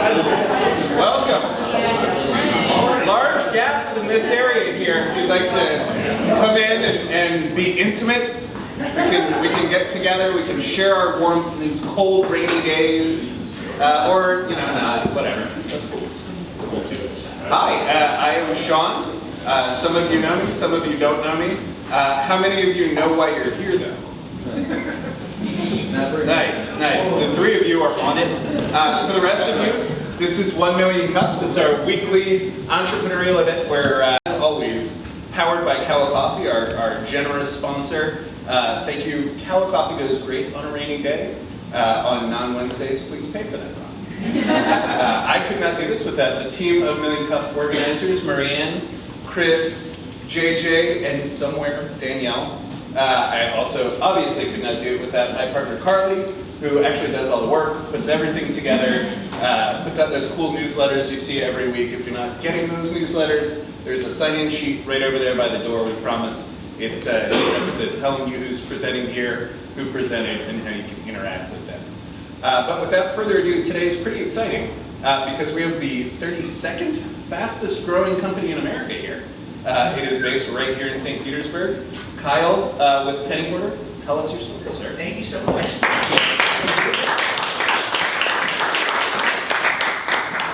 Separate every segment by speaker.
Speaker 1: Welcome. Large gaps in this area here. If you'd like to come in and be intimate, we can get together. We can share our warmth in these cold, rainy days, or whatever. That's cool. That's cool too. Hi, I am Sean. Some of you know me. Some of you don't know me. How many of you know why you're here, though? Nice. The three of you are on it. For the rest of you, this is 1 Million Cups. It's our weekly entrepreneurial event where, as always, powered by Calla Coffee, our generous sponsor. Thank you. Calla Coffee goes great on a rainy day. On non-Wednesdays, please pay for that coffee. I could not do this without the team of Million Cup organizers, Marianne, Chris, JJ, and somewhere Danielle. I also obviously could not do it without my partner Carly, who actually does all the work, puts everything together, puts out those cool newsletters you see every week. If you're not getting those newsletters, there's a sign-in sheet right over there by the door. We promise it's just telling you who's presenting here, who presented, and how you can interact with them. But without further ado, today's pretty exciting because we have the 32nd fastest growing company in America here. It is based right here in St. Petersburg. Kyle with Penny Hoarder, tell us your story, sir.
Speaker 2: Thank you so much.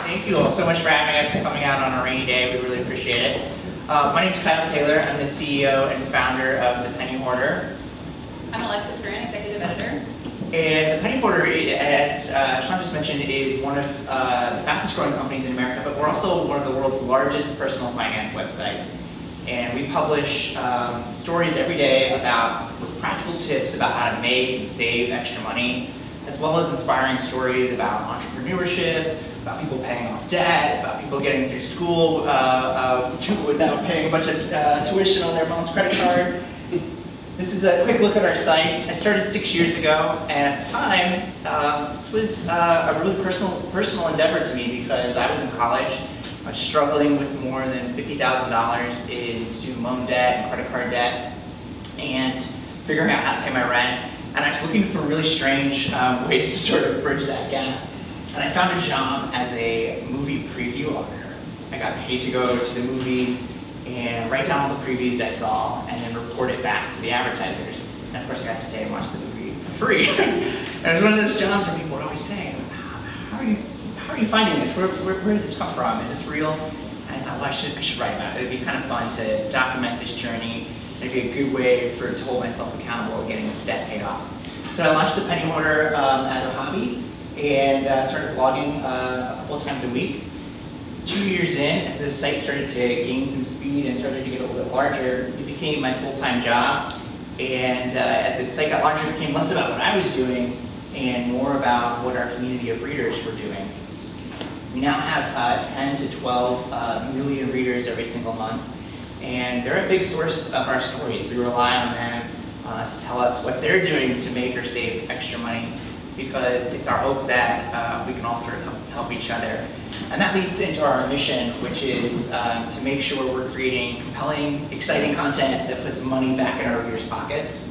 Speaker 2: Thank you all so much for having us and coming out on a rainy day. We really appreciate it. My name is Kyle Taylor. I'm the CEO and founder of the Penny Hoarder.
Speaker 3: I'm Alexis Grant, executive editor.
Speaker 2: And the Penny Hoarder, as Sean just mentioned, is one of the fastest growing companies in America, but we're also one of the world's largest personal finance websites. And we publish stories every day about practical tips about how to make and save extra money, as well as inspiring stories about entrepreneurship, about people paying off debt, about people getting through school without paying a bunch of tuition on their mom's credit card. This is a quick look at our site. I started 6 years ago, and at the time, this was a really personal endeavor to me because I was in college. I was struggling with more than $50,000 in student loan debt and credit card debt, and figuring out how to pay my rent. And I was looking for really strange ways to sort of bridge that gap. And I found a job as a movie preview auditor. I got paid to go to the movies and write down all the previews I saw and then report it back to the advertisers. And of course I got to stay and watch the movie for free. And it was one of those jobs where people would always say, how are you finding this? Where did this come from? Is this real? And I thought, well, I should write about it. It'd be kind of fun to document this journey. It'd be a good way to hold myself accountable of getting this debt paid off. So I launched the Penny Hoarder as a hobby and started blogging a couple of times a week. 2 years in, as the site started to gain some speed and started to get a little bit larger, it became my full-time job. And as the site got larger, it became less about what I was doing and more about what our community of readers were doing. We now have 10 to 12 million readers every single month, and they're a big source of our stories. We rely on them to tell us what they're doing to make or save extra money, because it's our hope that we can all sort of help each other. And that leads into our mission, which is to make sure we're creating compelling, exciting content that puts money back in our readers' pockets.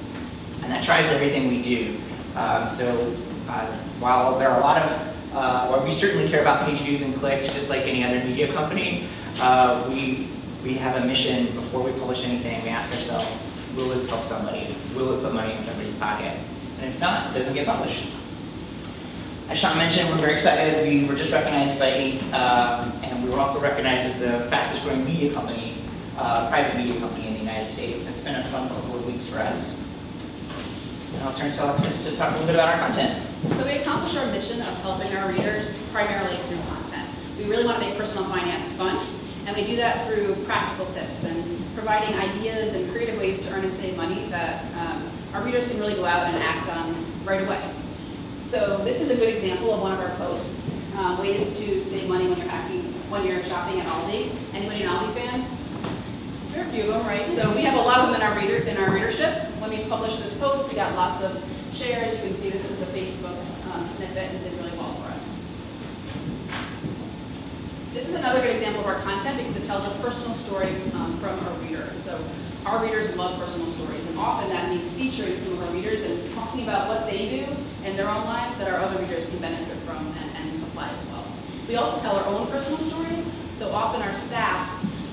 Speaker 2: And that drives everything we do. While there are a lot of, we certainly care about page views and clicks, just like any other media company, we have a mission before we publish anything. We ask ourselves, will this help somebody? Will it put money in somebody's pocket? And if not, it doesn't get published. As Sean mentioned, we're very excited. We were just recognized by Inc., and we were also recognized as the fastest growing media company, private media company in the United States. It's been a fun couple of weeks for us. And I'll turn to Alexis to talk a little bit about our content.
Speaker 3: So we accomplish our mission of helping our readers primarily through content. We really want to make personal finance fun, and we do that through practical tips and providing ideas and creative ways to earn and save money that our readers can really go out and act on right away. So this is a good example of one of our posts, ways to save money when you're shopping at Aldi. Anybody an Aldi fan? There are a few of them, right? So we have a lot of them in our readership. When we published this post, we got lots of shares. You can see this is the Facebook snippet, and it did really well for us. This is another good example of our content because it tells a personal story from a reader. So our readers love personal stories, and often that means featuring some of our readers and talking about what they do in their own lives that our other readers can benefit from and apply as well. We We also tell our own personal stories. So often our staff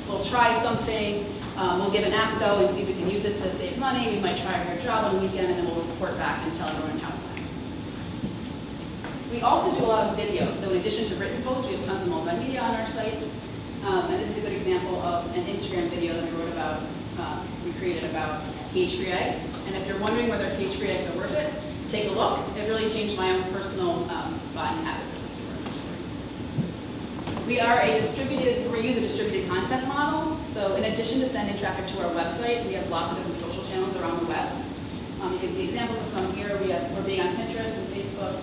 Speaker 3: will try something, we'll give an app go and see if we can use it to save money. We might try our job on a weekend and then we'll report back and tell everyone how it went. We also do a lot of video. So in addition to written posts, we have tons of multimedia on our site. And this is a good example of an Instagram video that we wrote about, we created about cage-free eggs. And if you're wondering whether cage-free eggs are worth it, take a look. It really changed my own personal buying habits at the store. We use a distributed content model. So in addition to sending traffic to our website, we have lots of different social channels around the web. You can see examples of some here. We're big on Pinterest and Facebook.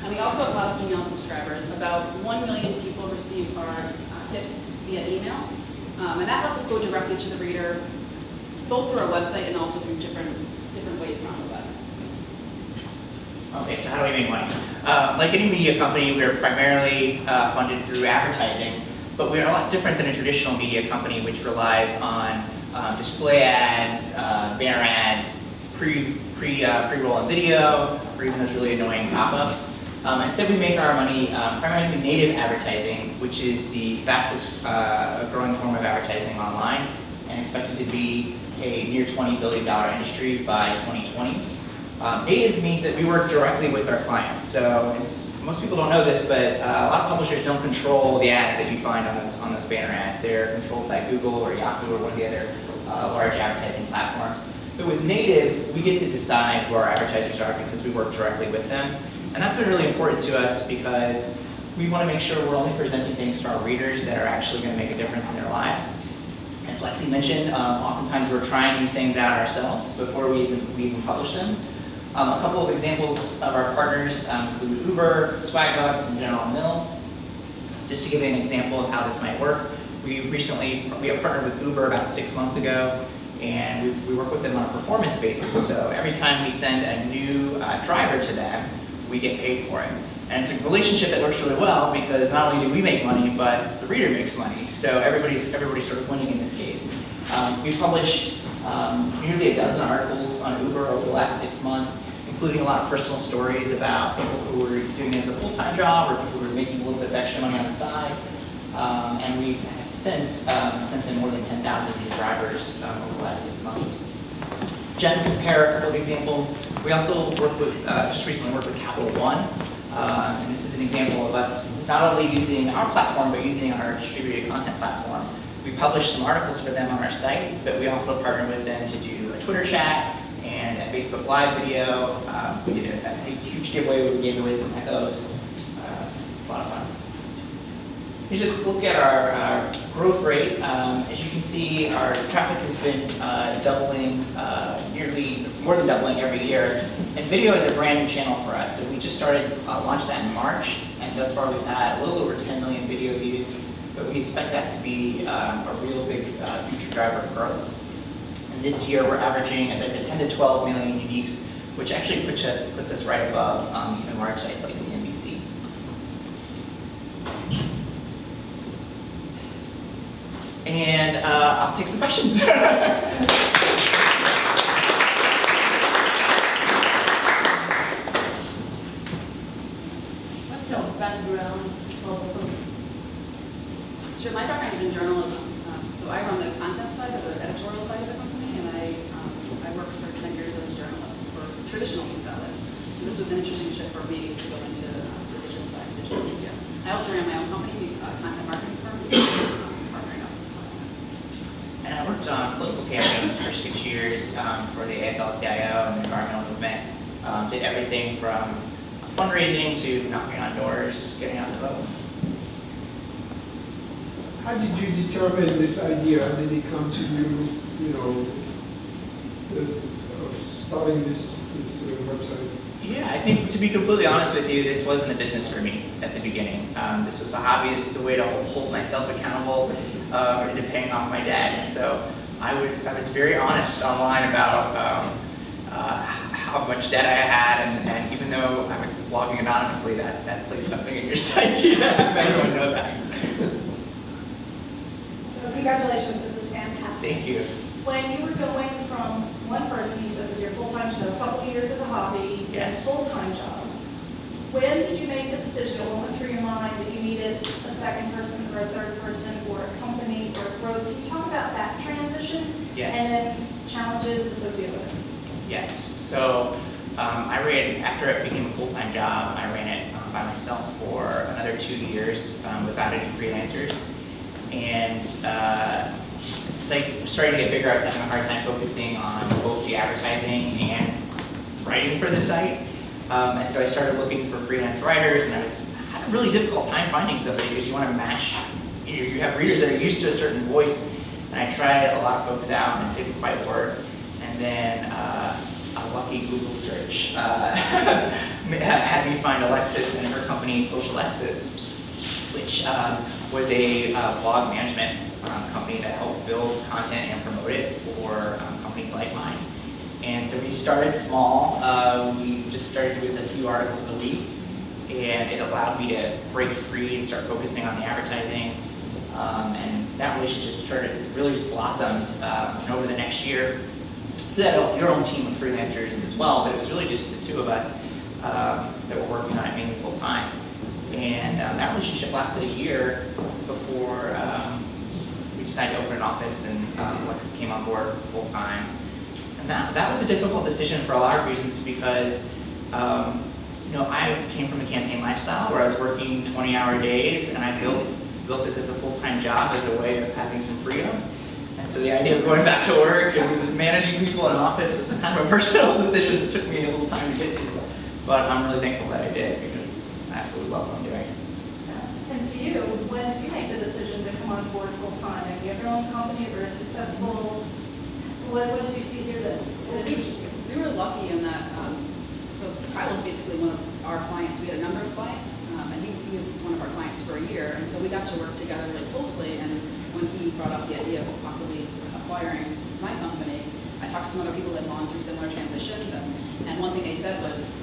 Speaker 3: And we also have a lot of email subscribers. About 1 million people receive our tips via email. And that lets us go directly to the reader, both through our website and also through different ways around the web.
Speaker 2: Okay, so how do we make money? Like any media company, we're primarily funded through advertising, but we're a lot different than a traditional media company, which relies on display ads, banner ads, pre-roll on video, or even those really annoying pop-ups. Instead, we make our money primarily through native advertising, which is the fastest growing form of advertising online, and expected to be a near $20 billion industry by 2020. Native means that we work directly with our clients. So most people don't know this, but a lot of publishers don't control the ads that you find on those banner ads. They're controlled by Google or Yahoo or one of the other large advertising platforms. But with native, we get to decide who our advertisers are because we work directly with them. And that's been really important to us because we want to make sure we're only presenting things to our readers that are actually going to make a difference in their lives. As Lexi mentioned, oftentimes we're trying these things out ourselves before we even publish them. A couple of examples of our partners include Uber, Swagbucks, and General Mills. Just to give you an example of how this might work, we have partnered with Uber about 6 months ago, and we work with them on a performance basis. So every time we send a new driver to them, we get paid for it. And it's a relationship that works really well because not only do we make money, but the reader makes money. So everybody's sort of winning in this case. We published nearly a dozen articles on Uber over the last 6 months, including a lot of personal stories about people who were doing it as a full-time job or people who were making a little bit of extra money on the side. And we've since sent in more than 10,000 new drivers over the last 6 months. Jen, to compare a couple of examples, we also worked with, just recently worked with Capital One. And this is an example of us not only using our platform, but using our distributed content platform. We published some articles for them on our site, but we also partnered with them to do a Twitter chat and a Facebook Live video. We did a huge giveaway where we gave away some Echoes. It's a lot of fun. Here's a quick look at our growth rate. As you can see, our traffic has been doubling, more than doubling every year. And video is a brand new channel for us. So we just launched that in March, and thus far we've had a little over 10 million video views. But we expect that to be a real big future driver of growth. And this year we're averaging, as I said, 10 to 12 million uniques, which actually puts us right above even large sites like CNBC. And I'll take some questions.
Speaker 3: What's your background? Sure, my background is in journalism. So I run the content side or the editorial side of the company, and I worked for 10 years as a journalist for traditional news outlets. So this was an interesting shift for me to go into the digital side, digital media. I also ran my own company, content marketing firm, partnering up.
Speaker 2: And I worked on political campaigns for 6 years for the AFL-CIO and the environmental movement. Did everything from fundraising to knocking on doors, getting out the vote.
Speaker 4: How did you determine this idea? How did it come to you, of starting this website?
Speaker 2: Yeah, I think to be completely honest with you, this wasn't a business for me at the beginning. This was a hobby. This is a way to hold myself accountable to paying off my dad. And so I was very honest online about how much debt I had, and even though I was blogging anonymously, that plays something in your psyche to have everyone know that.
Speaker 5: So congratulations, this is fantastic.
Speaker 2: Thank you.
Speaker 5: When you were going from one person, you said it was your full-time job, a couple of years as a hobby,
Speaker 2: Yes.
Speaker 5: and full-time job, when did you make the decision, or what went through your mind that you needed a
Speaker 2: Yes.
Speaker 5: And then challenges associated with it.
Speaker 2: Yes. So after it became a full-time job, I ran it by myself for another 2 years without any freelancers. And it's like starting to get bigger. I was having a hard time focusing on both the advertising and writing for the site. And so I started looking for freelance writers, and I had a really difficult time finding somebody because you want to match. You have readers that are used to a certain voice, and I tried a lot of folks out, and it didn't quite work. And then a lucky Google search had me find Alexis and her company, Social Alexis, which was a blog management company that helped build content and promote it for companies like mine. And so we started small. We just started with a few articles a week, and it allowed me to break free and start focusing on the advertising. And that relationship really just blossomed. And over the next year, we had your own team of freelancers as well, but it was really just the two of us that were working on it mainly full time. And that relationship lasted a year before we decided to open an office, and Alexis came on board full time. And that was a difficult decision for a lot of reasons because I came from a campaign lifestyle where I was working 20-hour days, and I built this as a full-time job as a way of having some freedom. And so the idea of going back to work and managing people in an office was kind of a personal decision that took me a little time to get to. But I'm really thankful that I did because I absolutely love what I'm doing.
Speaker 5: And to you, when did you make the decision to come on board full-time? Have you have your own company, very successful? What did you see here that
Speaker 3: We were lucky in that, so Kyle was basically one of our clients. We had a number of clients, and he was one of our clients for a year, and so we got to work together really closely. And when he brought up the idea of possibly acquiring my company, I talked to some other people that had gone through similar transitions, and one thing they said was,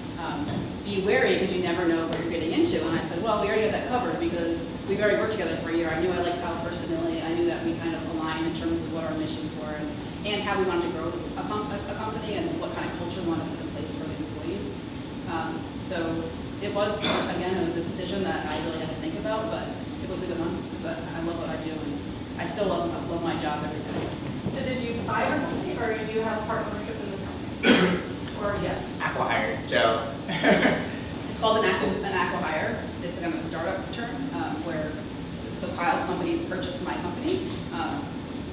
Speaker 3: be wary because you never know what you're getting into. And I said, well, we already had that covered because we've already worked together for a year. I knew I liked Kyle personally. I knew that we kind of aligned in terms of what our missions were and how we wanted to grow a company and what kind of culture we wanted to put in place for the employees. So it was, again, it was a decision that I really had to think about, but it was a good one because I love what I do and I still love my job every day.
Speaker 5: So did you buy your company, or do you have partnership in this company? Or yes?
Speaker 2: Acqui-hired, so.
Speaker 3: It's called an acqui-hire. It's kind of a startup term so Kyle's company purchased my company.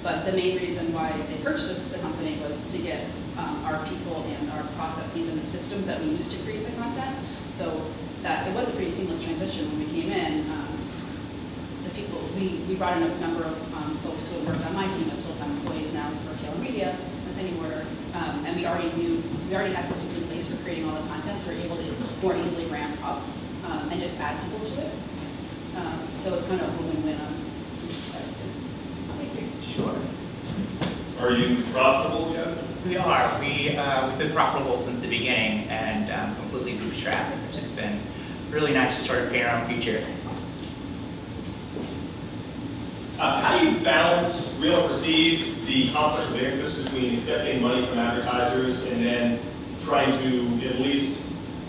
Speaker 3: But the main reason why they purchased the company was to get our people and our processes and the systems that we use to create the content. So that it was a pretty seamless transition when we came in. The people we brought in a number of folks who had worked on my team as full-time employees now for Taylor Media and Hoarder, and we already had systems in place for creating all the content, so we're able to more easily ramp up and just add people to it. So it's kind of a win-win on each side. Thank you.
Speaker 2: Sure.
Speaker 6: Are you profitable yet?
Speaker 2: We are. We've been profitable since the beginning and completely bootstrapped, which has been really nice to sort of pay our own future.
Speaker 6: How do you balance real and perceive the conflict of interest between accepting money from advertisers and then trying to at least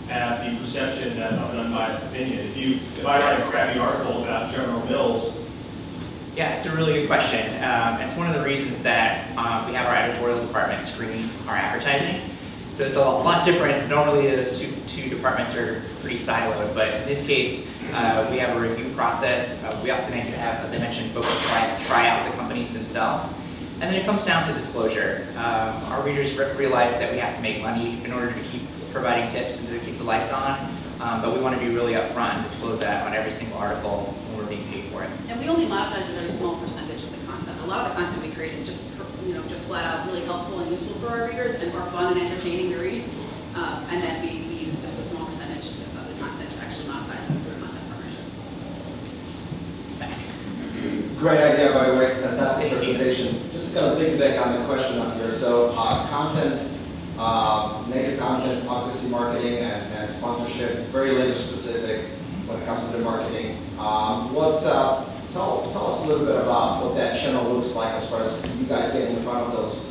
Speaker 6: have the perception of an unbiased opinion? If I write a crappy article about General Mills.
Speaker 2: Yeah, it's a really good question. It's one of the reasons that we have our editorial department screen our advertising. So it's a lot different. Normally those two departments are pretty siloed, but in this case, we have a review process. We often have, as I mentioned, folks try out the companies themselves. And then it comes down to disclosure. Our readers realize that we have to make money in order to keep providing tips and to keep the lights on. But we want to be really upfront and disclose that on every single article when we're being paid for it.
Speaker 3: And we only monetize a very small percentage of the content. A lot of the content we create is just flat out really helpful and useful for our readers and are fun and entertaining to read. And then we use just a small percentage of the content to actually monetize as through a content partnership.
Speaker 7: Great idea, by the way. Fantastic presentation. Just to kind of piggyback on the question up here. So content, native content, obviously marketing and sponsorship, it's very laser specific when it comes to the marketing. Tell us a little bit about what that channel looks like as far as you guys getting in front of those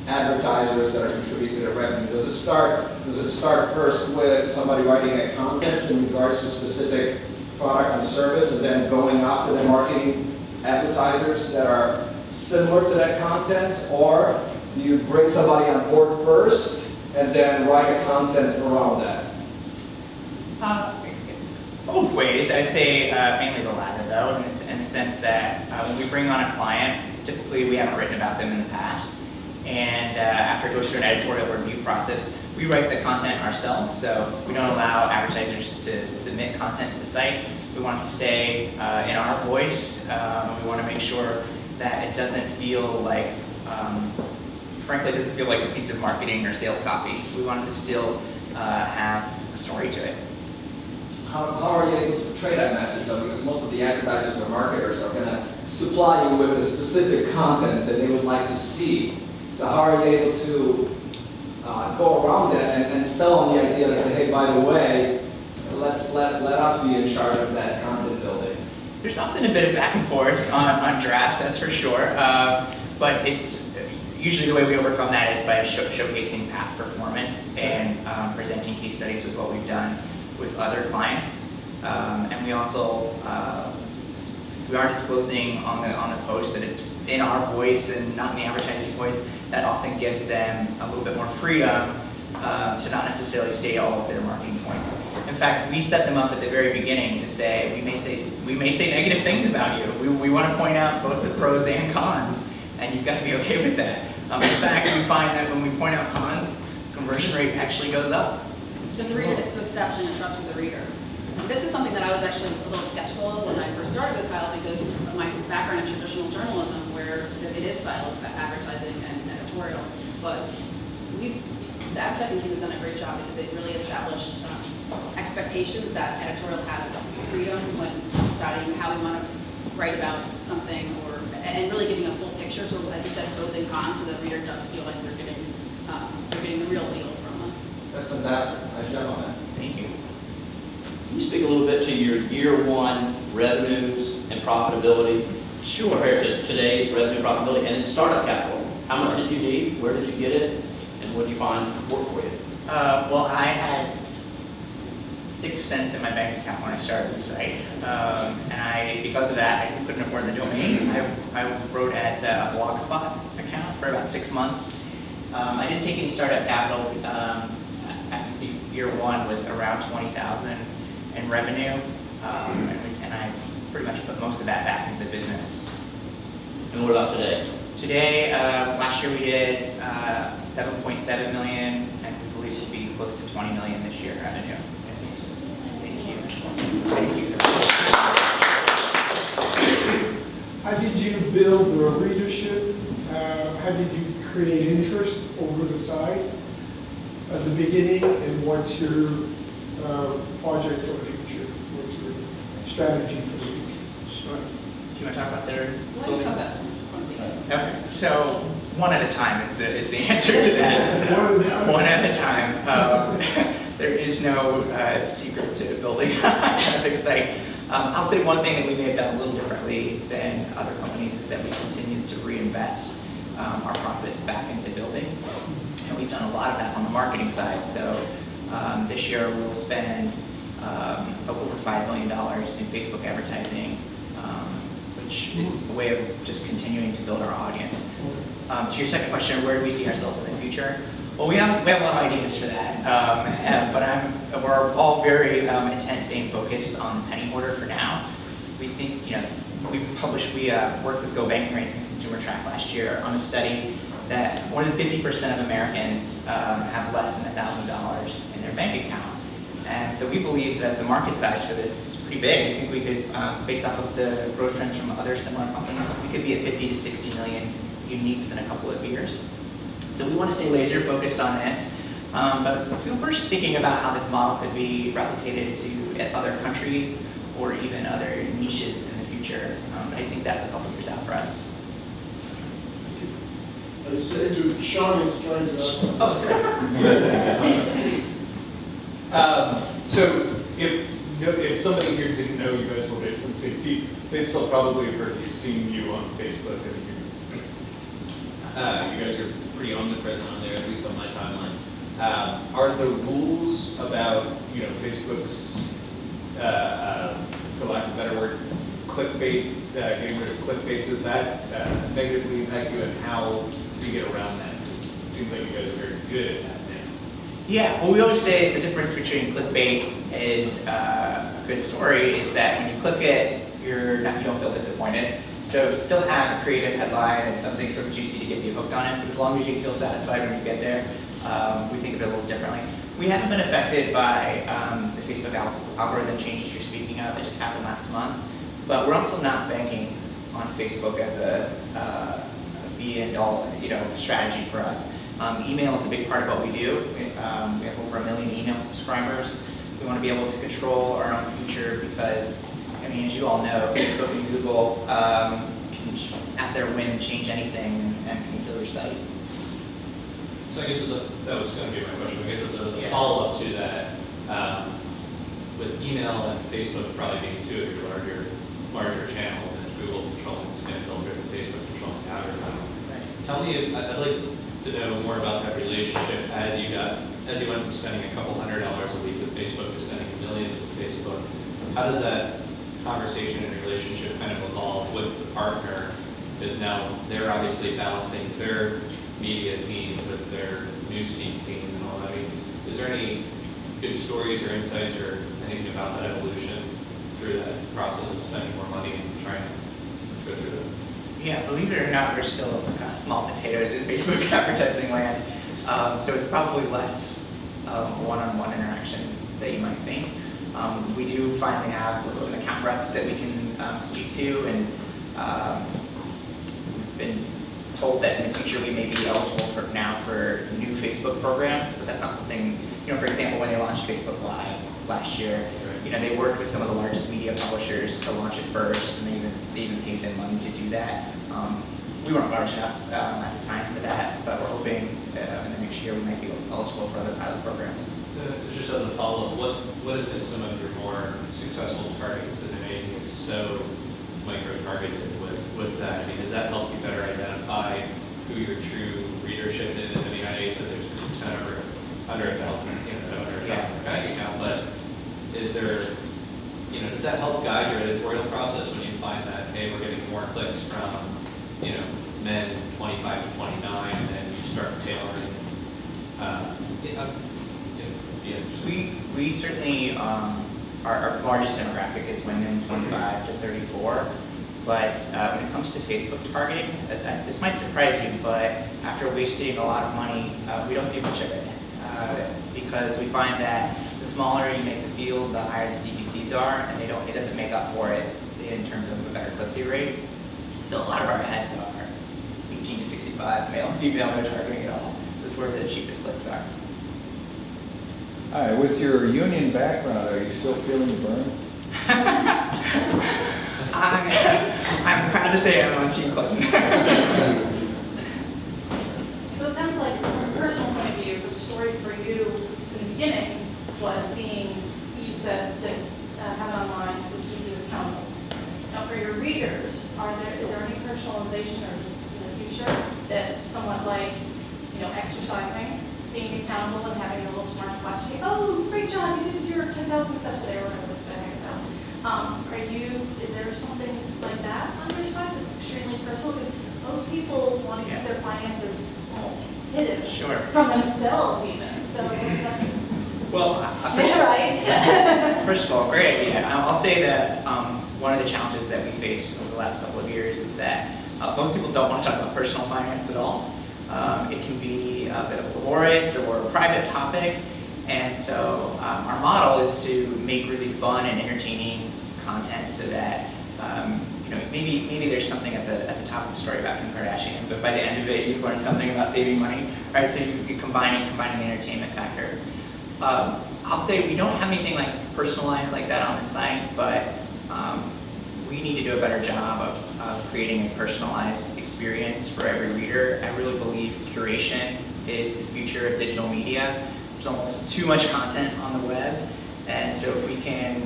Speaker 7: advertisers that are contributing to the revenue. Does it start first with somebody writing a content in regards to specific product and service, and then going after the marketing advertisers that are similar to that content, or do you bring somebody on board first and then write a content around that?
Speaker 2: Both ways. I'd say mainly the latter, though, in the sense that when we bring on a client, it's typically we haven't written about them in the past. And after it goes through an editorial review process, we write the content ourselves, so we don't allow advertisers to submit content to the site. We want it to stay in our voice. We want to make sure that it doesn't feel like, frankly, it doesn't feel like a piece of marketing or sales copy. We want it to still have a story to it.
Speaker 7: How are you able to portray that message, though? Because most of the advertisers or marketers are going to supply you with a specific content that they would like to see. So how are you able to go around that and sell on the idea and say, hey, by the way, let us be in charge of that content building?
Speaker 2: There's often a bit of back and forth on drafts, that's for sure. But it's usually the way we overcome that is by showcasing past performance and presenting case studies with what we've done with other clients. And we also, since we are disclosing on the post that it's in our voice and not in the advertiser's voice, that often gives them a little bit more freedom to not necessarily state all of their marketing points. In fact, we set them up at the very beginning to say, we may say negative things about you. We want to point out both the pros and cons, and you've got to be okay with that. In fact, we find that when we point out cons, conversion rate actually goes up.
Speaker 3: Because the reader gets to accept and trust with the reader. This is something that I was actually a little skeptical of when I first started with Kyle because of my background in traditional journalism where it is siloed advertising and editorial. But the advertising team has done a great job because it really established expectations that editorial has freedom when deciding how we want to write about something and really giving a full picture. So as you said, pros and cons, so the reader does feel like they're getting the real deal from us.
Speaker 7: That's fantastic. Nice job on that.
Speaker 2: Thank you.
Speaker 8: Can you speak a little bit to your year one revenues and profitability?
Speaker 2: Sure.
Speaker 8: Compared to today's revenue profitability and then startup capital. How much did you need? Where did you get it? And what did you find worked for you?
Speaker 2: Well, I had 6 cents in my bank account when I started the site. And because of that, I couldn't afford the domain. I wrote at a Blogspot account for about 6 months. I didn't take any startup capital. I think year one was around $20,000 in revenue, and I pretty much put most of that back into the business.
Speaker 8: And what about today?
Speaker 2: Today, last year we did 7.7 million, and we believe we'll be close to 20 million this year revenue. Thank you. Thank you.
Speaker 4: How did you build the readership? How did you create interest over the site at the beginning? And what's your project for the future? What's your strategy for the future?
Speaker 2: Sure. Do you want to talk about their?
Speaker 3: Why don't you come back?
Speaker 2: Okay, so one at a time is the answer to that. One at a time. There is no secret to building a traffic site. I'll say one thing that we may have done a little differently than other companies is that we continue to reinvest our profits back into building. And we've done a lot of that on the marketing side. So this year we'll spend over $5 million in Facebook advertising, which is a way of just continuing to build our audience. To your second question, where do we see ourselves in the future? Well, we have a lot of ideas for that, but we're all very intent staying focused on penny hoarder for now. We think, we worked with Go Banking Rates and Consumer Track last year on a study that more than 50% of Americans have less than $1,000 in their bank account. And so we believe that the market size for this is pretty big. We think we could, based off of the growth trends from other similar companies, we could be at 50 to 60 million uniques in a couple of years. So we want to stay laser focused on this, but we're thinking about how this model could be replicated to other countries or even other niches in the future. I think that's a couple years out for us.
Speaker 9: Sean is trying to.
Speaker 2: Oh, sorry.
Speaker 1: So if somebody here didn't know you guys were based in St. Pete, they'd still probably have heard you, seen you on Facebook, and you guys are pretty omnipresent on there, at least on my timeline. Are the rules about Facebook's, for lack of a better word, clickbait, getting rid of clickbait, does that negatively impact you, and how do you get around that? 'Cause it seems like you guys are very good at that now.
Speaker 2: Yeah, well, we always say the difference between clickbait and a good story is that when you click it, you don't feel disappointed. So you still have a creative headline and something sort of juicy to get you hooked on it, but as long as you feel satisfied when you get there, we think of it a little differently. We haven't been affected by the Facebook algorithm changes you're speaking of. It just happened last month. But we're also not banking on Facebook as a be-and-all, strategy for us. Email is a big part of what we do. We have over 1 million email subscribers. We want to be able to control our own future because, as you all know, Facebook and Google can, at their whim, change anything and can kill your site.
Speaker 10: So I guess that was going to be my question. I guess as a
Speaker 2: Yeah.
Speaker 10: follow-up to that, with email and Facebook probably being two of your larger channels, and Google controlling spam filters and Facebook controlling the algorithm. Tell me, I'd like to know more about that relationship as you went from spending a couple $100 a week with Facebook to spending millions with Facebook. How does that conversation and relationship kind of evolve with the partner? Because now they're obviously balancing their media team with their newsfeed team and all that. Is there any good stories or insights or anything about that evolution through that process of spending more money and trying to go through that?
Speaker 2: Yeah, believe it or not, we're still small potatoes in Facebook advertising land. So it's probably less one-on-one interactions that you might think. We do finally have some account reps that we can speak to, and we've been told that in the future we may be eligible for new Facebook programs, but that's not something, for example, when they launched Facebook Live last year, they worked with some of the largest media publishers to launch it first, and they even paid them money to do that. We weren't large enough at the time for that, but we're hoping in the next year we might be eligible for other pilot programs.
Speaker 10: Just as a follow-up, what has been some of your more successful targets? Because it's so micro-targeted with that. Does that help you better identify who your true readership is? I know you said there's 50% under 1,000, under 1,000 bank account, but is there, does that help guide your editorial process when you find that, hey, we're getting more clicks from, men 25 to 29, and then you start tailoring?
Speaker 2: We certainly, our largest demographic is women 25 to 34, but when it comes to Facebook targeting, this might surprise you, but after wasting a lot of money, we don't do much of it, because we find that the smaller you make the field, the higher the CPCs are, and it doesn't make up for it in terms of a better click-through rate. So a lot of our ads are 18 to 65, male and female, no targeting at all. This is where the cheapest clicks are.
Speaker 11: All right, with your union background, are you still feeling the burn?
Speaker 2: I'm proud to say I'm on Team Clinton.
Speaker 5: So it sounds like from a personal point of view, the story for you in the beginning was being, you said, to have it online would keep you accountable. Now for your readers, is there any personalization, or is this in the future that somewhat like, exercising, being accountable and having a little smartwatch say, oh, great job, you did your 10,000 steps today, or whatever the heck it does. Is there something like that on your side that's extremely personal? Because most people want to keep their finances almost hidden from themselves even. So what does that mean?
Speaker 2: Well,
Speaker 5: right?
Speaker 2: First of all, great idea. I'll say that one of the challenges that we faced over the last couple of years is that most people don't want to talk about personal finance at all. It can be a bit of a laborious or a private topic, and so our model is to make really fun and entertaining content so that maybe there's something at the top of the story about Kim Kardashian, but by the end of it you've learned something about saving money, right? So you're combining the entertainment factor. I'll say we don't have anything like personalized like that on the site, but we need to do a better job of creating a personalized experience for every reader. I really believe curation is the future of digital media. There's almost too much content on the web, and so if we can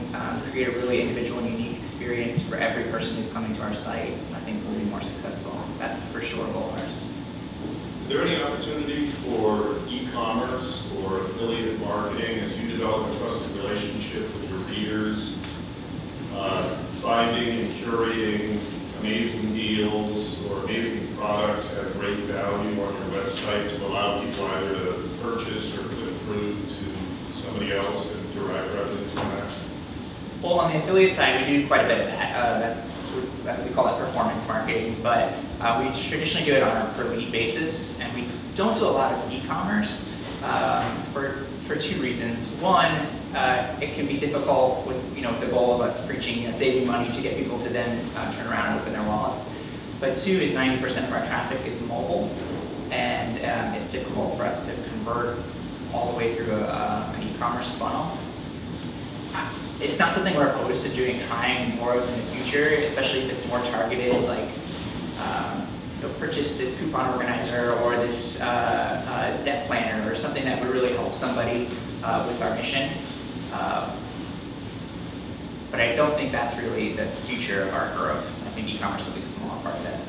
Speaker 2: create a really individual and unique experience for every person who's coming to our site, I think we'll be more successful. That's for sure a goal of ours.
Speaker 12: Is there any opportunity for e-commerce or affiliate marketing as you develop a trusted relationship with your readers, finding and curating amazing deals or amazing products at great value on your website to allow people either to purchase or click through to somebody else and derive revenue from that?
Speaker 2: Well, on the affiliate side, we do quite a bit of that. We call it performance marketing, but we traditionally do it on a per lead basis, and we don't do a lot of e-commerce for two reasons. One, it can be difficult with the goal of us preaching saving money to get people to then turn around and open their wallets. But two is 90% of our traffic is mobile, and it's difficult for us to convert all the way through an e-commerce funnel. It's not something we're opposed to trying more of in the future, especially if it's more targeted, like purchase this coupon organizer or this debt planner or something that would really help somebody with our mission. But I don't think that's really the future of our growth. I think e-commerce will be a small part of that.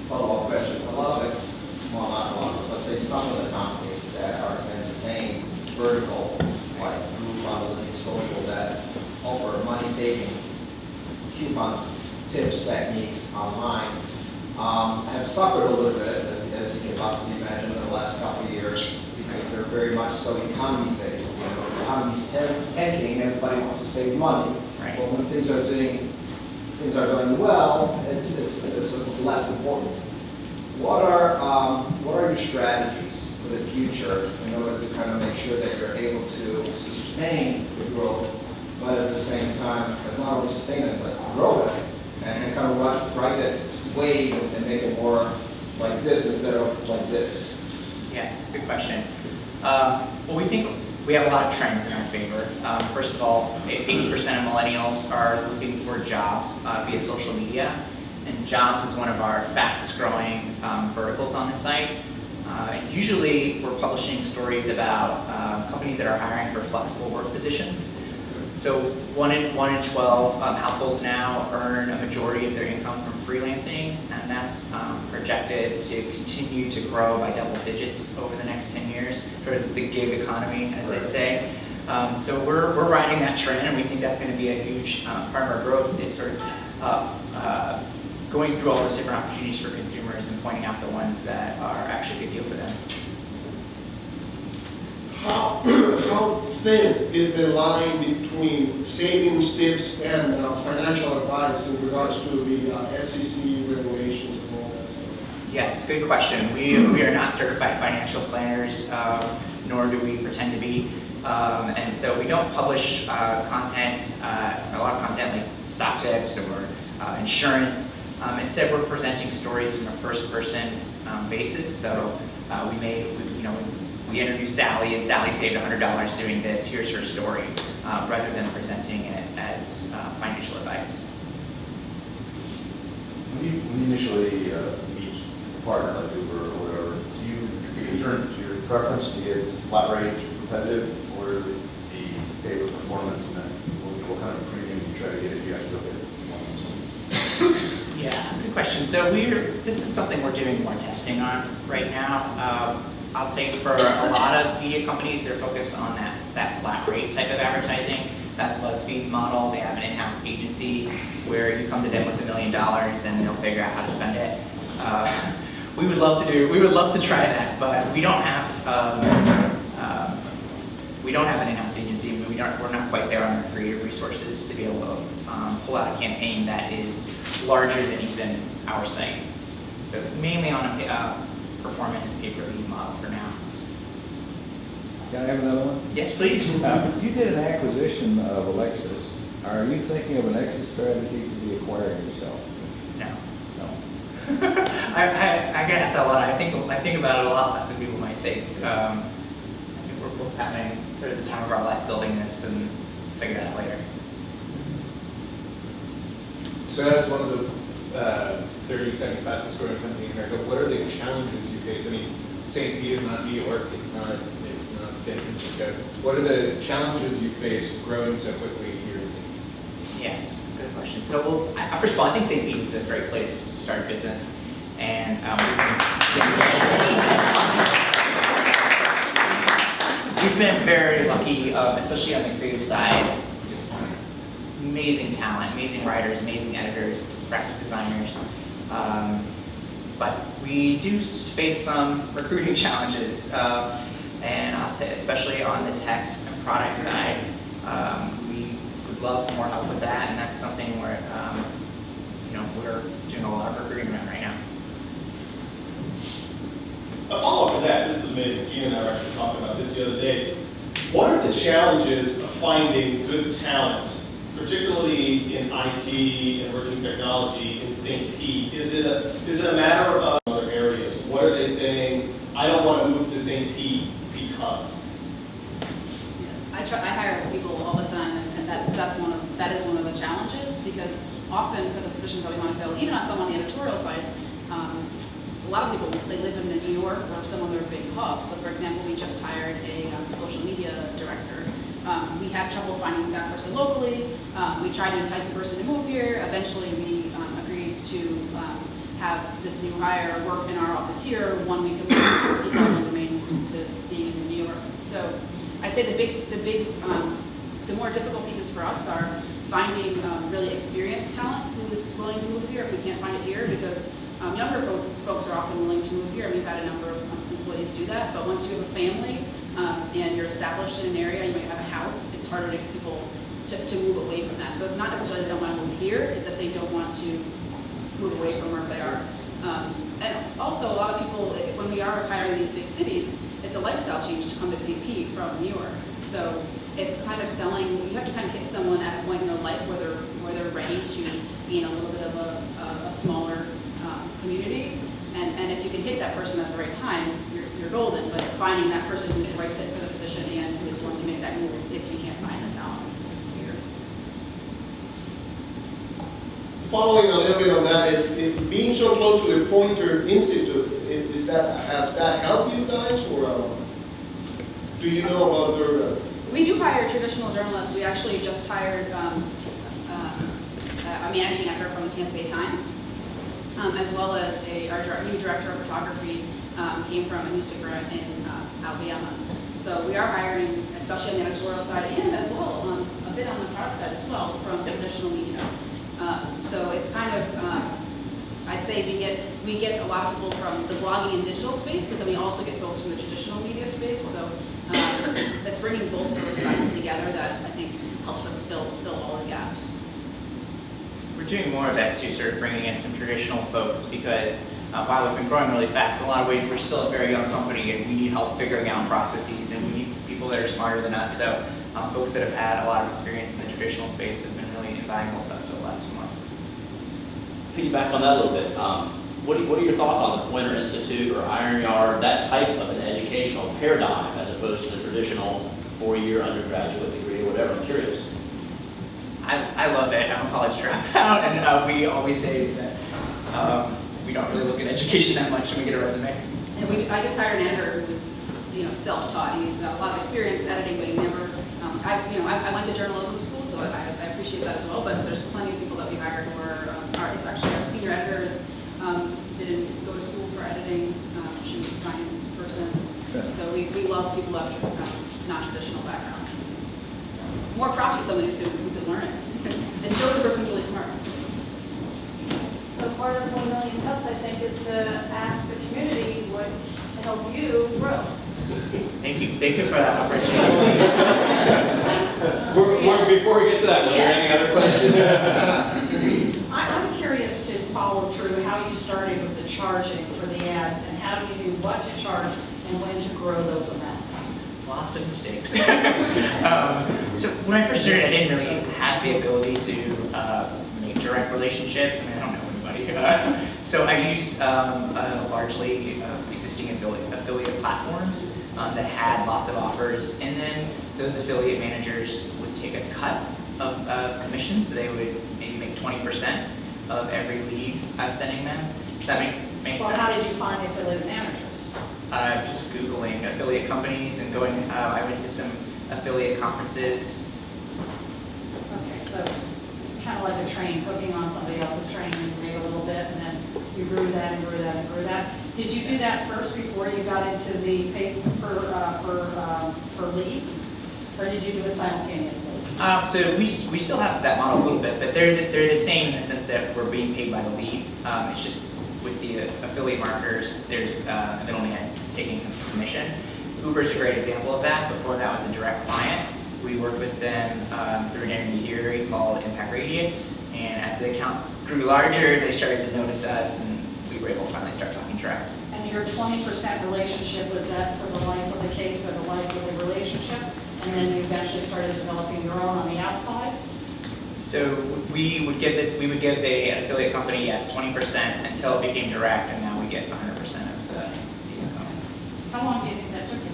Speaker 7: Follow-up question. A lot of it, small, not a lot, but let's say some of the companies that are in the same vertical, like Groupon, Living Social, that offer money-saving coupons, tips, techniques online, have suffered a little bit, as you can possibly imagine, in the last couple of years, because they're very much so economy-based. The economy's tanking, everybody wants to save money.
Speaker 2: Right.
Speaker 7: But when things are going well, it's less important. What are your strategies for the future in order to kind of make sure that you're able to sustain the growth, but at the same time, not only sustain it, but grow it, and kind of ride that wave and make it more like this instead of like this?
Speaker 2: Yes, good question. Well, we think we have a lot of trends in our favor. First of all, 80% of millennials are looking for jobs via social media, and jobs is one of our fastest growing verticals on the site. Usually we're publishing stories about companies that are hiring for flexible work positions. So 1 in 12 households now earn a majority of their income from freelancing, and that's projected to continue to grow by double digits over the next 10 years, sort of the gig economy, as they say. So we're riding that trend, and we think that's going to be a huge part of our growth, is sort of going through all those different opportunities for consumers and pointing out the ones that are actually a good deal for them.
Speaker 9: How thin is the line between savings tips and financial advice in regards to the SEC regulations and all that stuff?
Speaker 2: Yes, good question. We are not certified financial planners, nor do we pretend to be. And so we don't publish content, a lot of content like stock tips or insurance. Instead, we're presenting stories from a first-person basis. So we interview Sally, and Sally saved $100 doing this. Here's her story, rather than presenting it as financial advice.
Speaker 13: When you initially meet a partner like Uber or whatever, do you turn to your preference to get flat rate, competitive, or the pay-for-performance, and then what kind of premium you try to get if you have to look at one?
Speaker 2: Yeah, good question. So this is something we're doing more testing on right now. I'll say for a lot of media companies, they're focused on that flat rate type of advertising. That's BuzzFeed's model. They have an in-house agency where you come to them with $1 million and they'll figure out how to spend it. We would love to try that, but we don't have an in-house agency. We're not quite there on our creative resources to be able to pull out a campaign that is larger than even our site. So it's mainly on a performance pay-per-view model for now.
Speaker 11: Can I have another one?
Speaker 2: Yes, please.
Speaker 11: You did an acquisition of Alexis. Are you thinking of an exit strategy to be acquiring yourself?
Speaker 2: No.
Speaker 11: No.
Speaker 2: I get asked that a lot. I think about it a lot less than people might think. I think we're both having sort of the time of our life building this and figure it out later.
Speaker 1: So as one of the 32nd fastest growing company in America, what are the challenges you face? I mean, St. Pete is not New York, it's not San Francisco. What are the challenges you face growing so quickly here in St. Pete?
Speaker 2: Yes, good question. So, first of all, I think St. Pete is a great place to start a business, and we've been very lucky, especially on the creative side. Just amazing talent, amazing writers, amazing editors, graphic designers. But we do face some recruiting challenges, and especially on the tech and product side. We would love more help with that, and that's something where we're doing a lot of recruiting around right now.
Speaker 6: A follow-up to that, this is amazing. Gina and I were actually talking about this the other day. What are the challenges of finding good talent, particularly in IT and emerging technology in St. Pete? Is it a matter of other areas? What are they saying? I don't want to move to St. Pete because.
Speaker 3: I hire people all the time, and that is one of the challenges, because often for the positions that we want to fill, even on some on the editorial side, a lot of people, they live in New York or some other big hub. So for example, we just hired a social media director. We had trouble finding that person locally. We tried to entice the person to move here. Eventually we agreed to have this new hire work in our office here 1 week a week, people on the domain to being in New York. So I'd say the more difficult pieces for us are finding really experienced talent who is willing to move here if we can't find it here, because younger folks are often willing to move here, and we've had a number of employees do that. But once you have a family and you're established in an area, you might have a house, it's harder to get people to move away from that. So it's not necessarily they don't want to move here, it's that they don't want to move away from where they are. And also a lot of people, when we are hiring these big cities, it's a lifestyle change to come to St. Pete from New York. So it's kind of selling, you have to kind of hit someone at a point in their life where they're ready to be in a little bit of a smaller community. And if you can hit that person at the right time, you're golden. But it's finding that person who's the right fit for the position and who's willing to make that move if you can't find the talent here.
Speaker 9: Following a little bit on that, is being so close to the Pointer Institute, has that helped you guys, or do you know about their?
Speaker 3: We do hire traditional journalists. We actually just hired a managing editor from the Tampa Bay Times, as well as our new director of photography came from a newspaper in Alabama. So we are hiring, especially on the editorial side, and as well a bit on the product side as well, from traditional media. So it's kind of, I'd say we get a lot of people from the blogging and digital space, but then we also get folks from the traditional media space. So that's bringing both of those sides together that I think helps us fill all the gaps.
Speaker 2: We're doing more of that too, sort of bringing in some traditional folks, because while we've been growing really fast, in a lot of ways we're still a very young company and we need help figuring out processes, and we need people that are smarter than us. So folks that have had a lot of experience in the traditional space have been really invaluable to us over the last few months.
Speaker 8: Piggyback on that a little bit. What are your thoughts on the Pointer Institute or Iron Yard, that type of an educational paradigm, as opposed to the traditional 4-year undergraduate degree or whatever? I'm curious.
Speaker 2: I love it. I'm a college dropout, and we always say that we don't really look at education that much when we get a resume.
Speaker 3: And I just hired an editor who was, self-taught. He's got a lot of experience editing, but he never. I went to journalism school, so I appreciate that as well. But there's plenty of people that we hired who are actually our senior editors didn't go to school for editing. She was a science person, so we love people who have non-traditional backgrounds. More props to someone who could learn it. It shows a person's really smart.
Speaker 5: So part of 1 Million Cups, I think, is to ask the community what to help you grow.
Speaker 2: Thank you for that opportunity.
Speaker 1: Before we get to that, were there any other questions?
Speaker 14: I'm curious to follow through how you started with the charging for the ads, and how do you knew what to charge and when to grow those amounts?
Speaker 2: Lots of mistakes. So when I first started, I didn't really have the ability to make direct relationships. I don't know anybody. So I used largely existing affiliate platforms that had lots of offers, and then those affiliate managers would take a cut of commissions, so they would maybe make 20% of every lead I'm sending them. Does that make sense?
Speaker 14: Well, how did you find the affiliate managers?
Speaker 2: Just Googling affiliate companies and going, I went to some affiliate conferences.
Speaker 14: Okay, so kind of like a train, hooking on somebody else's train, you made a little bit, and then you grew that and grew that and grew that. Did you do that first before you got into the pay per lead, or did you do it simultaneously?
Speaker 2: So we still have that model a little bit, but they're the same in the sense that we're being paid by the lead. It's just with the affiliate marketers, there's a middleman that's taking commission. Uber's a great example of that. Before that was a direct client. We worked with them through an intermediary called Impact Radius, and as the account grew larger, they started to notice us, and we were able to finally start talking direct.
Speaker 14: And your 20% relationship, was that for the life of the case or the life of the relationship? And then you eventually started developing your own on the outside?
Speaker 2: So we would give an affiliate company, yes, 20% until it became direct, and now we get 100% of the income.
Speaker 14: How long do you think that took you?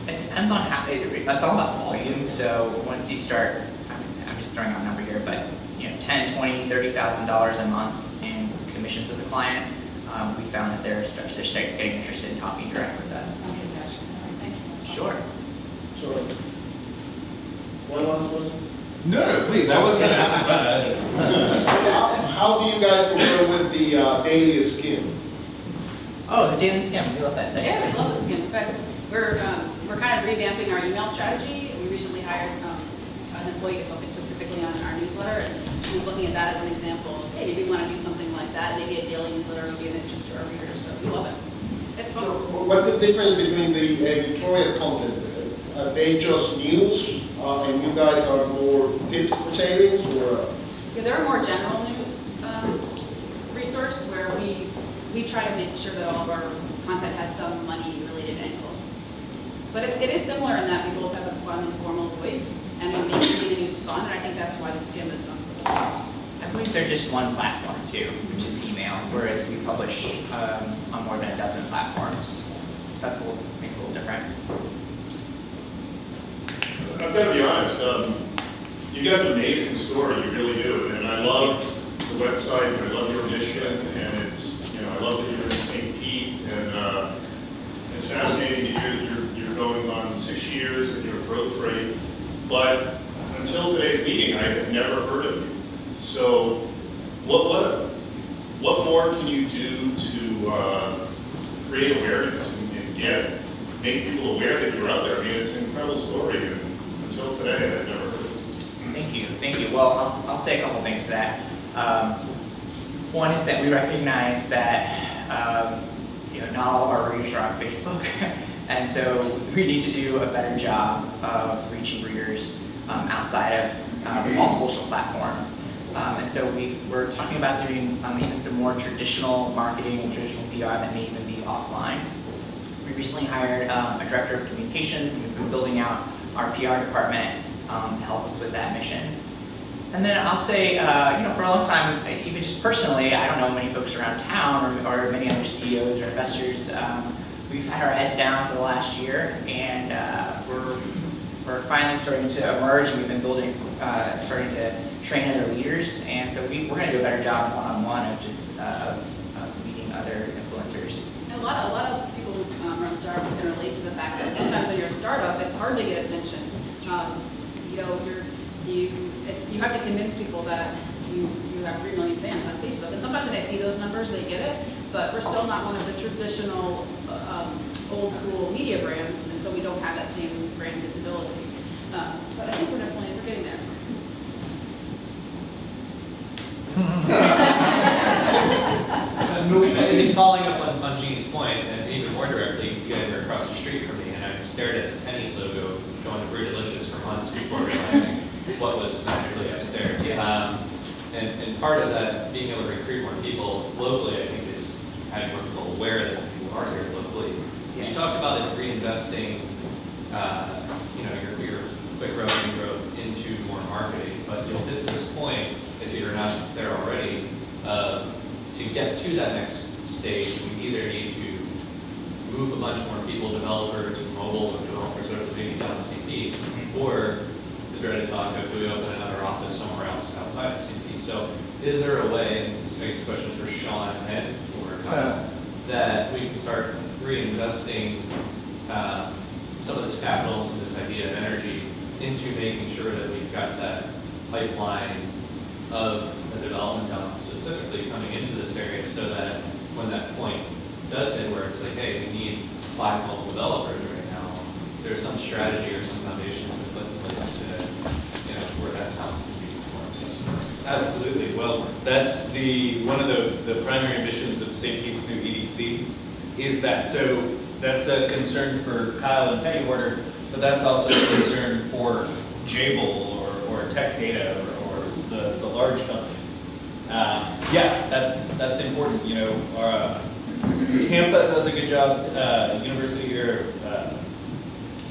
Speaker 2: It depends on how, that's all about volume. So once you start, I'm just throwing out a number here, but $10, $20, $30,000 a month in commissions with the client, we found that they're getting interested in talking direct with us.
Speaker 14: Okay, gotcha. All right, thank you.
Speaker 2: Sure.
Speaker 9: Sorry. One last question.
Speaker 1: No, please, I wasn't going to ask that.
Speaker 9: How do you guys compare with the daily skim?
Speaker 2: Oh, the daily skim, we love that segment.
Speaker 3: Yeah, we love the skim. In fact, we're kind of revamping our email strategy. We recently hired an employee to focus specifically on our newsletter, and she was looking at that as an example of, hey, maybe we want to do something like that. Maybe a daily newsletter would be of interest to our readers, so we love it. It's fun.
Speaker 9: So what's the difference between the editorial content? Are they just news, and you guys are more tips for savings, or?
Speaker 3: Yeah, there are more general news resource where we try to make sure that all of our content has some money-related angle. But it is similar in that we both have a fun, informal voice, and we make reading the news fun, and I think that's why the skim has done so well.
Speaker 2: I believe they're just one platform too, which is email, whereas we publish on more than a dozen platforms. Makes it a little different.
Speaker 12: I've got to be honest, you've got an amazing story, you really do, and I love the website, and I love your mission, and I love that you're in St. Pete, and it's fascinating to hear that you're going on 6 years and your growth rate, but until today's meeting, I had never heard of you. So what more can you do to create awareness and make people aware that you're out there? I mean, it's an incredible story, and until today, I've never heard of it.
Speaker 2: Thank you. Well, I'll say a couple things to that. One is that we recognize that not all of our readers are on Facebook, and so we need to do a better job of reaching readers outside of all social platforms. And so we're talking about doing even some more traditional marketing and traditional PR that may even be offline. We recently hired a director of communications, and we've been building out our PR department to help us with that mission. And then I'll say, for a long time, even just personally, I don't know many folks around town or many other CEOs or investors. We've had our heads down for the last year, and we're finally starting to emerge, and we've been starting to train other leaders. And so we're going to do a better job one-on-one of just of meeting other influencers.
Speaker 3: And a lot of people who run startups can relate to the fact that sometimes when you're a startup, it's hard to get attention. You have to convince people that you have 3 million fans on Facebook, and sometimes when they see those numbers, they get it. But we're still not one of the traditional old school media brands, and so we don't have that same brand visibility. But I think we're getting there.
Speaker 10: And following up on Jean's point, and even more directly, you guys are across the street from me, and I stared at the Penny logo going to Brew Delicious for months before realizing what was magically upstairs.
Speaker 2: Yes.
Speaker 10: And part of that, being able to recruit more people locally, I think, is having more people aware that people are here locally.
Speaker 2: Yes.
Speaker 10: You talked about reinvesting, your quick revenue growth into more marketing, but at this point, if you're not there already, to get to that next stage, we either need to move a bunch more people, developers, mobile developers, whatever may be down in St. Pete, or the dreaded thought of do we open another office somewhere else outside of St. Pete? So is there a way, and this makes questions for Sean and for Kyle, that we can start reinvesting some of this capital, some of this idea of energy into making sure that we've got that pipeline of the development talent specifically coming into this area, so that when that point does hit where it's like, hey, we need 5 mobile developers right now, there's some strategy or some foundation to put in place
Speaker 1: Absolutely. Well, that's one of the primary missions of St. Pete's new EDC is that. So that's a concern for Kyle and Penny Hoarder, but that's also a concern for Jabil or Tech Data or the large companies. Yeah, that's important. You know, Tampa does a good job. University or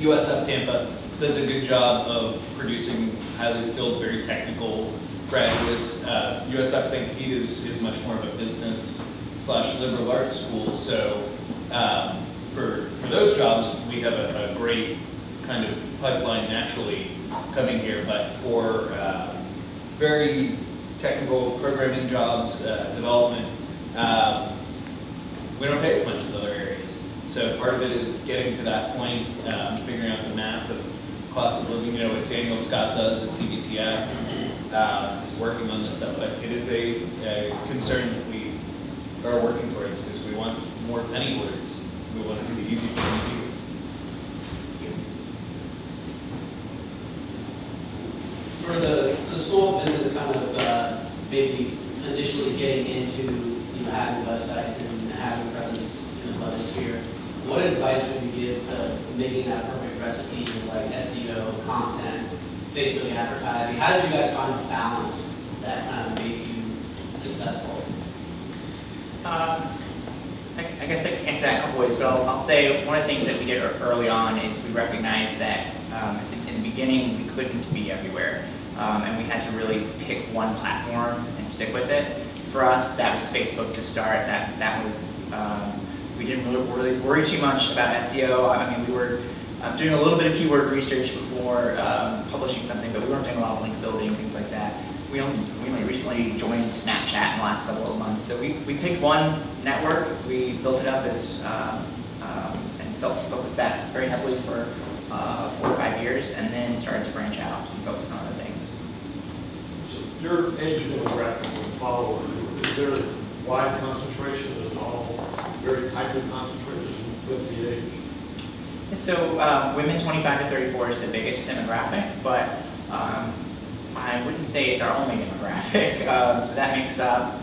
Speaker 1: USF Tampa does a good job of producing highly skilled, very technical graduates. USF St. Pete is much more of a business/liberal arts school. So for those jobs, we have a great kind of pipeline naturally coming here. But for very technical programming jobs, development, we don't pay as much as other areas. So part of it is getting to that point, figuring out the math of cost of living. You know what Daniel Scott does at TBTF, is working on this stuff. But it is a concern that we are working towards because we want more penny hoarders. We want it to be easy for them to do.
Speaker 15: For the small business kind of maybe initially getting into having websites and having presence in the blogosphere, what advice would you give to making that perfect recipe like SEO, content, Facebook advertising? How did you guys find the balance that kind of made you successful?
Speaker 2: I guess I can answer that a couple ways, but I'll say one of the things that we did early on is we recognized that in the beginning we couldn't be everywhere, and we had to really pick one platform and stick with it. For us, that was Facebook to start. That was we didn't really worry too much about SEO. I mean, we were doing a little bit of keyword research before publishing something, but we weren't doing a lot of link building, things like that. We only recently joined Snapchat in the last couple of months. So we picked one network, we built it up as and focused that very heavily for 4 or 5 years, and then started to branch out and focus on other things.
Speaker 16: So your age demographic and followers, is there a wide concentration? Is it all very tightly concentrated? What's the age?
Speaker 2: So women 25 to 34 is the biggest demographic, but I wouldn't say it's our only demographic. So that makes up,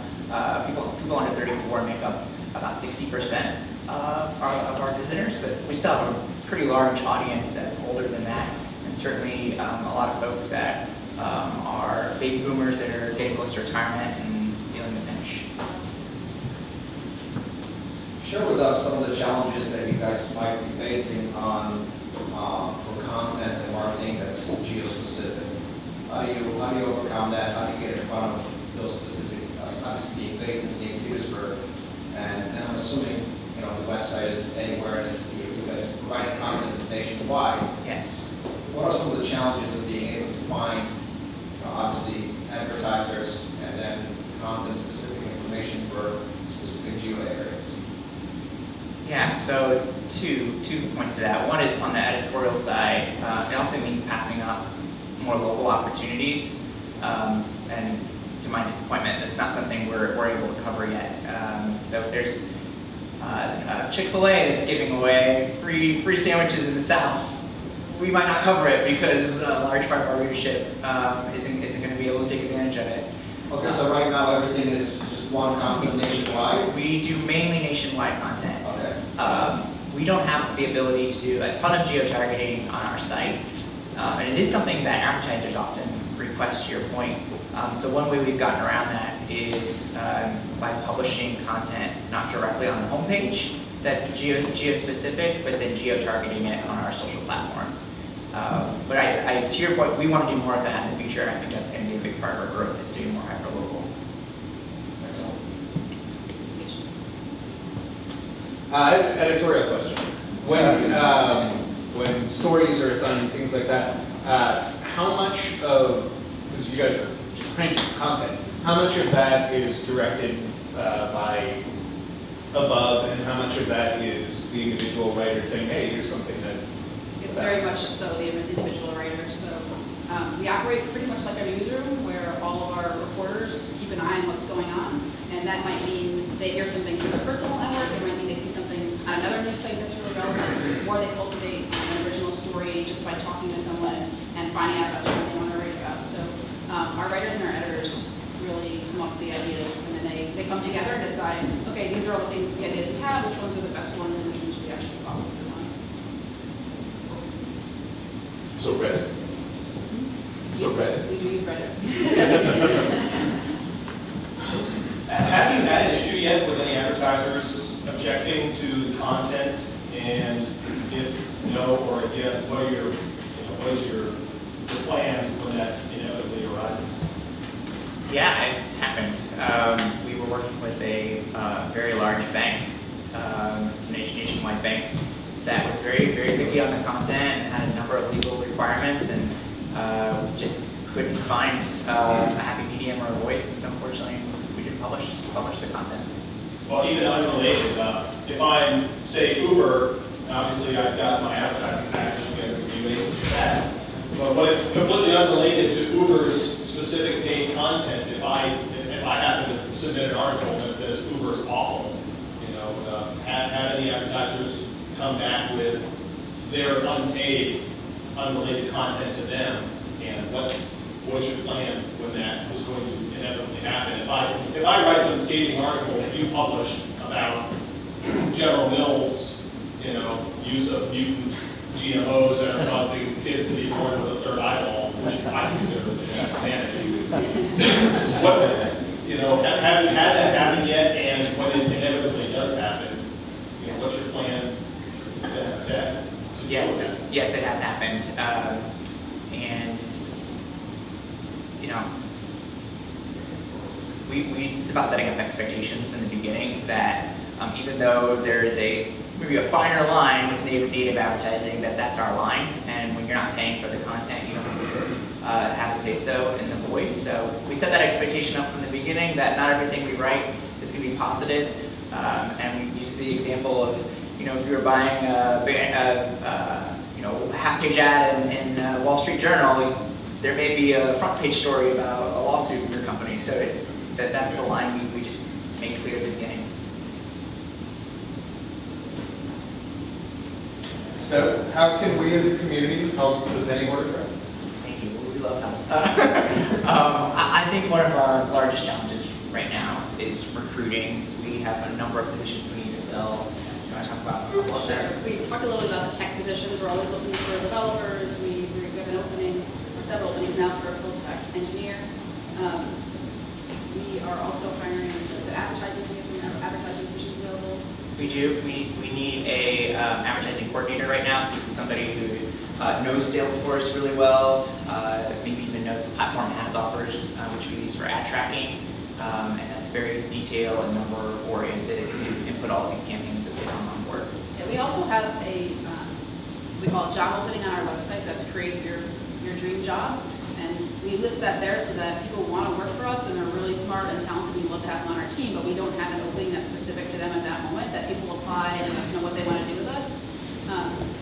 Speaker 2: people under 34 make up about 60% of our visitors, but we still have a pretty large audience that's older than that, and certainly a lot of folks that are baby boomers that are getting close to retirement and feeling the pinch.
Speaker 7: Share with us some of the challenges that you guys might be facing on for content and marketing that's geo-specific. How do you overcome that? How do you get in front of those specific, obviously being based in St. Petersburg? And I'm assuming, the website is anywhere and you guys provide content nationwide.
Speaker 2: Yes.
Speaker 7: What are some of the challenges of being able to find, obviously, advertisers and then content-specific information for specific geo areas?
Speaker 2: Yeah, so two points to that. One is on the editorial side, it often means passing up more local opportunities, and to my disappointment, that's not something we're able to cover yet. So if there's Chick-fil-A that's giving away free sandwiches in the South, we might not cover it because a large part of our readership isn't going to be able to take advantage of it.
Speaker 7: Okay, so right now everything is just one content nationwide?
Speaker 2: We do mainly nationwide content.
Speaker 7: Okay.
Speaker 2: We don't have the ability to do a ton of geo-targeting on our site, and it is something that advertisers often request, to your point. So one way we've gotten around that is by publishing content not directly on the homepage that's geo-specific, but then geo-targeting it on our social platforms. But to your point, we want to do more of that in the future. I think that's going to be a big part of our growth, is doing more hyperlocal.
Speaker 1: Editorial question. When stories are assigned, things like that, how much of, because you guys are just printing content, how much of that is directed by above, and how much of that is the individual writer saying, hey, here's something that...
Speaker 3: It's very much so the individual writer. So we operate pretty much like a newsroom where all of our reporters keep an eye on what's going on. And that might mean they hear something through their personal network. It might mean they see something on another news site that's really relevant. Or they cultivate an original story just by talking to someone and finding out about something they want to write about. So our writers and our editors okay, these are all the things, the ideas we have, which ones are the best ones, and which ones should we actually follow through on.
Speaker 10: So Reddit. So Reddit.
Speaker 3: We do use Reddit.
Speaker 6: Have you had an issue yet with any advertisers objecting to the content? And if no, or if yes, what is your plan when that inevitably arises?
Speaker 2: Yeah, it's happened. We were working with a very large bank, nationwide bank, that was very, very picky on the content and had a number of legal requirements, and just couldn't find a happy medium or a voice, and so unfortunately we didn't publish the content.
Speaker 6: Well, even unrelated, if I'm, say, Uber, obviously I've got my advertising package, you guys can do anything to that. But what if completely unrelated to Uber's specific paid content, if I happen to submit an article that says Uber is awful, have any advertisers come back with their unpaid, unrelated content to them, and what's your plan when that is going to inevitably happen? If I write some scathing article that you publish about General Mills, use of mutant GMOs that are causing kids to be born with a third eyeball, which I consider insanity. Have you had that happen yet? And when it inevitably does happen, what's your plan to
Speaker 2: Yes, it has happened, and it's about setting up expectations from the beginning that even though there is maybe a finer line with native advertising, that's our line, and when you're not paying for the content, you don't need to have a say-so in the voice. So we set that expectation up from the beginning that not everything we write is going to be positive, and we use the example of, if you were buying a half-page ad in Wall Street Journal, there may be a front-page story about a lawsuit in your company. So that's the line we just make clear at the beginning.
Speaker 1: So how can we as a community help the Penny Hoarder Club?
Speaker 2: Thank you. We love help. I think one of our largest challenges right now is recruiting. We have a number of positions we need to fill. Do you want to talk about what there?
Speaker 3: We talked a little bit about the tech positions. We're always looking for developers. We have an opening, or several openings now for a full stack engineer. We are also hiring the advertising. We have some advertising positions available.
Speaker 2: We do. We need a advertising coordinator right now. So this is somebody who knows Salesforce really well, maybe even knows the platform has offers, which we use for ad tracking, and that's very detail and number oriented to input all of these campaigns as they come on board.
Speaker 3: Yeah, we also have a we call it job opening on our website. That's create your dream job, and we list that there so that people want to work for us and are really smart and talented. We love to have them on our team, but we don't have an opening that's specific to them at that moment. That people apply and let us know what they want to do with us.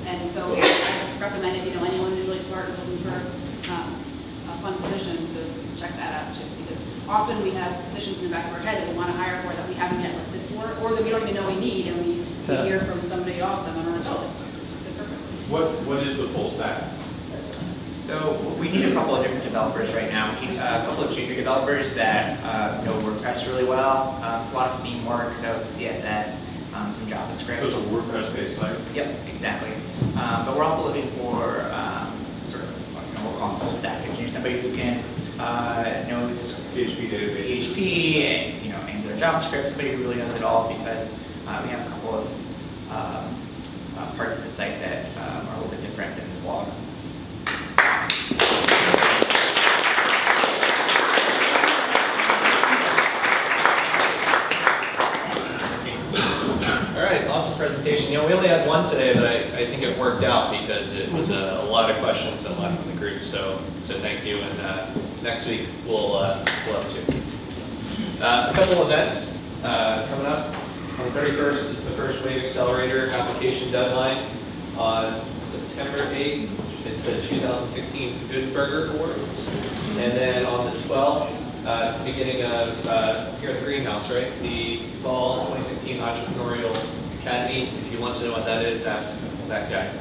Speaker 3: And so I recommend if anyone who's really smart is looking for a fun position to check that out too, because often we have positions in the back of our head that we want to hire for that we haven't yet listed for, or that we don't even know we need, and we hear from somebody else and we're like, oh, this would fit perfectly.
Speaker 10: What is the full stack?
Speaker 2: So we need a couple of different developers right now. We need a couple of junior developers that know WordPress really well. It's a lot of theme work, so CSS, some JavaScript.
Speaker 10: So it's a WordPress-based site?
Speaker 2: Yep, exactly. But we're also looking for sort of what we'll call full stack engineer, somebody who can knows
Speaker 10: PHP database.
Speaker 2: PHP and Angular, JavaScript, somebody who really knows it all, because we have a couple of parts of the site that are a little bit different than the blog.
Speaker 10: All right, awesome presentation. We only had one today, but I think it worked out because it was a lot of questions and a lot from the group. So thank you. And next week we'll have two. A couple events coming up. On the 31st, it's the First Wave Accelerator application deadline. On September 8th, it's the 2016 Good Burger Awards. And then on the 12th, it's the beginning of, here at the Greenhouse, right? The Fall 2016 Entrepreneurial Academy. If you want to know what that is, ask that guy.